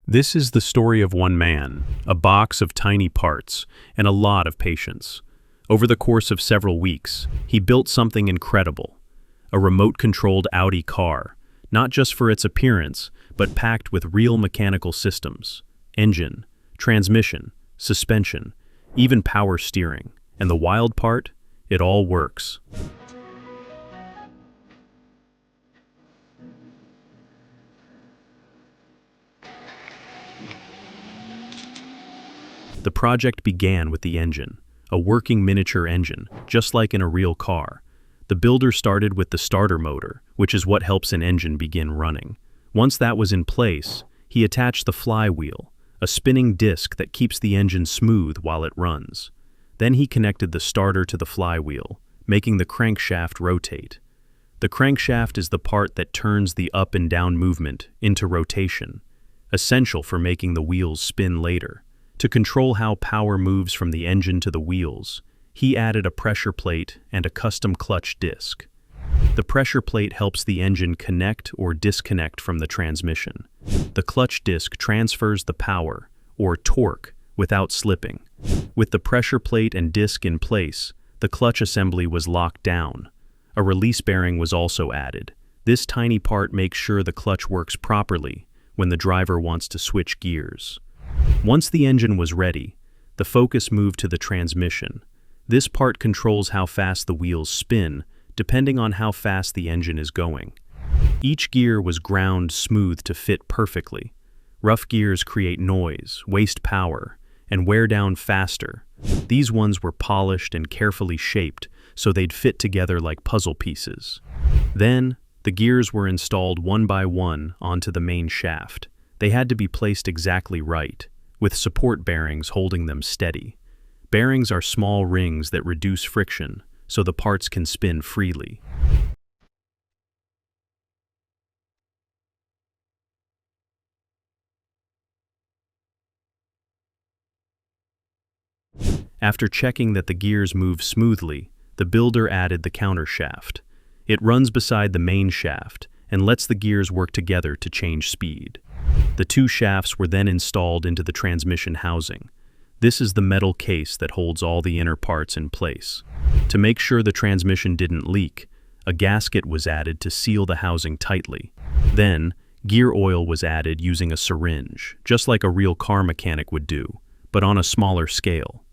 This is the story of one man, a box of tiny parts, and a lot of patience. Over the course of several weeks, he built something incredible, a remote-controlled Audi car, not just for its appearance, but packed with real mechanical systems, engine, transmission, suspension, even power steering. And the wild part? It all works. The project began with the engine, a working miniature engine, just like in a real car. The builder started with the starter motor, which is what helps an engine begin running. Once that was in place, he attached the flywheel, a spinning disc that keeps the engine smooth while it runs. Then he connected the starter to the flywheel, making the crankshaft rotate. The crankshaft is the part that turns the up and down movement into rotation, essential for making the wheels spin later. To control how power moves from the engine to the wheels, he added a pressure plate and a custom clutch disc. The pressure plate helps the engine connect or disconnect from the transmission. The clutch disc transfers the power, or torque, without slipping. With the pressure plate and disc in place, the clutch assembly was locked down. A release bearing was also added. This tiny part makes sure the clutch works properly when the driver wants to switch gears. Once the engine was ready, the focus moved to the transmission. This part controls how fast the wheels spin, depending on how fast the engine is going. Each gear was ground smooth to fit perfectly. Rough gears create noise, waste power, and wear down faster. These ones were polished and carefully shaped so they'd fit together like puzzle pieces. Then, the gears were installed one by one onto the main shaft. They had to be placed exactly right, with support bearings holding them steady. Bearings are small rings that reduce friction, so the parts can spin freely. After checking that the gears move smoothly, the builder added the countershaft. It runs beside the main shaft and lets the gears work together to change speed. The two shafts were then installed into the transmission housing. This is the metal case that holds all the inner parts in place. To make sure the transmission didn't leak, a gasket was added to seal the housing tightly. Then, gear oil was added using a syringe, just like a real car mechanic would do, but on a smaller scale.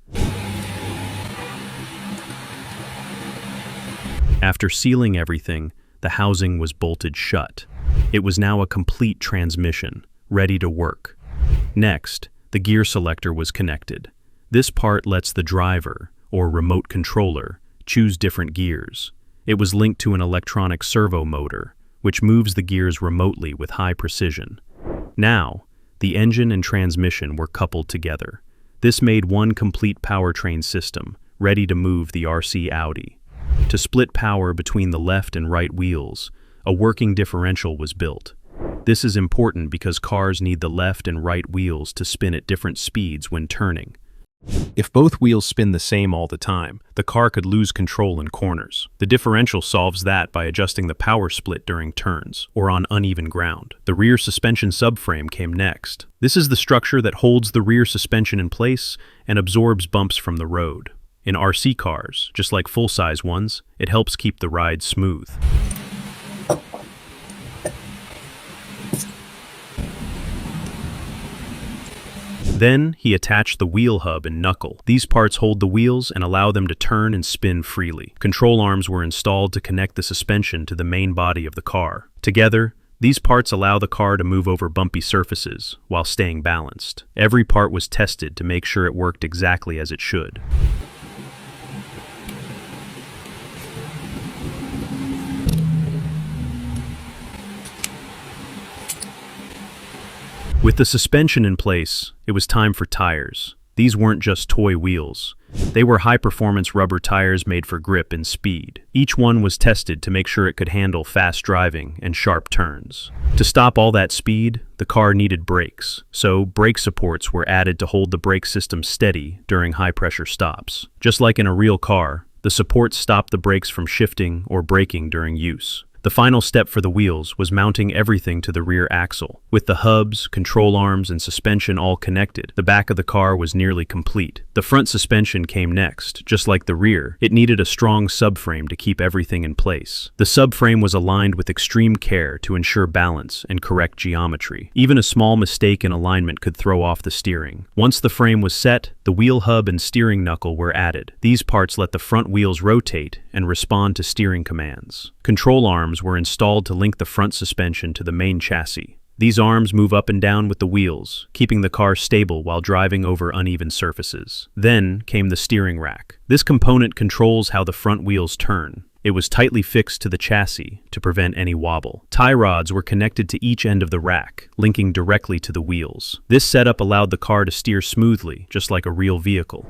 After sealing everything, the housing was bolted shut. It was now a complete transmission, ready to work. Next, the gear selector was connected. This part lets the driver, or remote controller, choose different gears. It was linked to an electronic servo motor, which moves the gears remotely with high precision. Now, the engine and transmission were coupled together. This made one complete powertrain system, ready to move the RC Audi. To split power between the left and right wheels, a working differential was built. This is important because cars need the left and right wheels to spin at different speeds when turning. If both wheels spin the same all the time, the car could lose control in corners. The differential solves that by adjusting the power split during turns, or on uneven ground. The rear suspension subframe came next. This is the structure that holds the rear suspension in place and absorbs bumps from the road. In RC cars, just like full-size ones, it helps keep the ride smooth. Then, he attached the wheel hub and knuckle. These parts hold the wheels and allow them to turn and spin freely. Control arms were installed to connect the suspension to the main body of the car. Together, these parts allow the car to move over bumpy surfaces while staying balanced. Every part was tested to make sure it worked exactly as it should. With the suspension in place, it was time for tires. These weren't just toy wheels. They were high-performance rubber tires made for grip and speed. Each one was tested to make sure it could handle fast driving and sharp turns. To stop all that speed, the car needed brakes, so brake supports were added to hold the brake system steady during high-pressure stops. Just like in a real car, the supports stopped the brakes from shifting or braking during use. The final step for the wheels was mounting everything to the rear axle. With the hubs, control arms, and suspension all connected, the back of the car was nearly complete. The front suspension came next. Just like the rear, it needed a strong subframe to keep everything in place. The subframe was aligned with extreme care to ensure balance and correct geometry. Even a small mistake in alignment could throw off the steering. Once the frame was set, the wheel hub and steering knuckle were added. These parts let the front wheels rotate and respond to steering commands. Control arms were installed to link the front suspension to the main chassis. These arms move up and down with the wheels, keeping the car stable while driving over uneven surfaces. Then came the steering rack. This component controls how the front wheels turn. It was tightly fixed to the chassis to prevent any wobble. Tie rods were connected to each end of the rack, linking directly to the wheels. This setup allowed the car to steer smoothly, just like a real vehicle.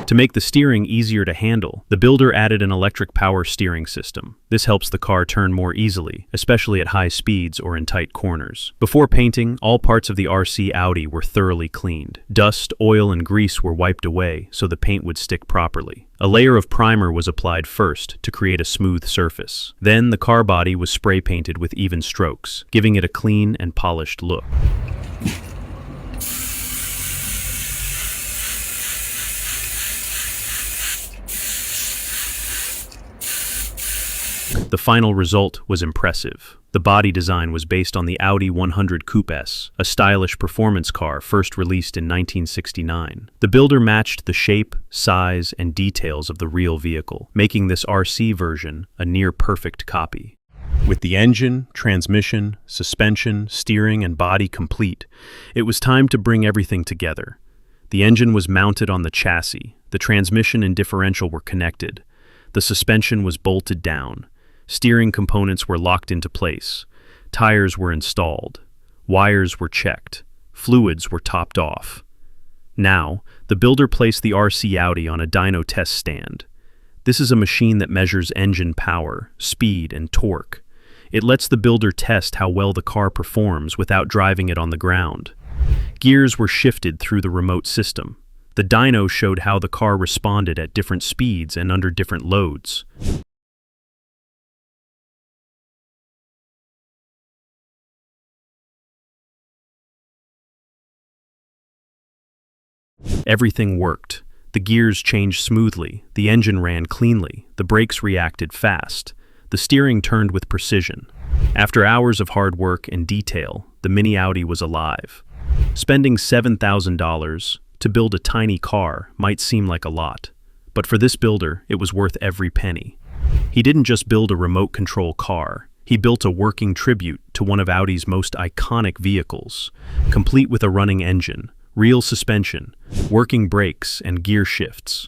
To make the steering easier to handle, the builder added an electric power steering system. This helps the car turn more easily, especially at high speeds or in tight corners. Before painting, all parts of the RC Audi were thoroughly cleaned. Dust, oil, and grease were wiped away so the paint would stick properly. A layer of primer was applied first to create a smooth surface. Then the car body was spray painted with even strokes, giving it a clean and polished look. The final result was impressive. The body design was based on the Audi 100 Coupe S, a stylish performance car first released in 1969. The builder matched the shape, size, and details of the real vehicle, making this RC version a near-perfect copy. With the engine, transmission, suspension, steering, and body complete, it was time to bring everything together. The engine was mounted on the chassis, the transmission and differential were connected, the suspension was bolted down, steering components were locked into place, tires were installed, wires were checked, fluids were topped off. Now, the builder placed the RC Audi on a dyno test stand. This is a machine that measures engine power, speed, and torque. It lets the builder test how well the car performs without driving it on the ground. Gears were shifted through the remote system. The dyno showed how the car responded at different speeds and under different loads. Everything worked. The gears changed smoothly, the engine ran cleanly, the brakes reacted fast, the steering turned with precision. After hours of hard work and detail, the Mini Audi was alive. Spending $7,000 to build a tiny car might seem like a lot, but for this builder, it was worth every penny. He didn't just build a remote control car, he built a working tribute to one of Audi's most iconic vehicles, complete with a running engine, real suspension, working brakes, and gear shifts.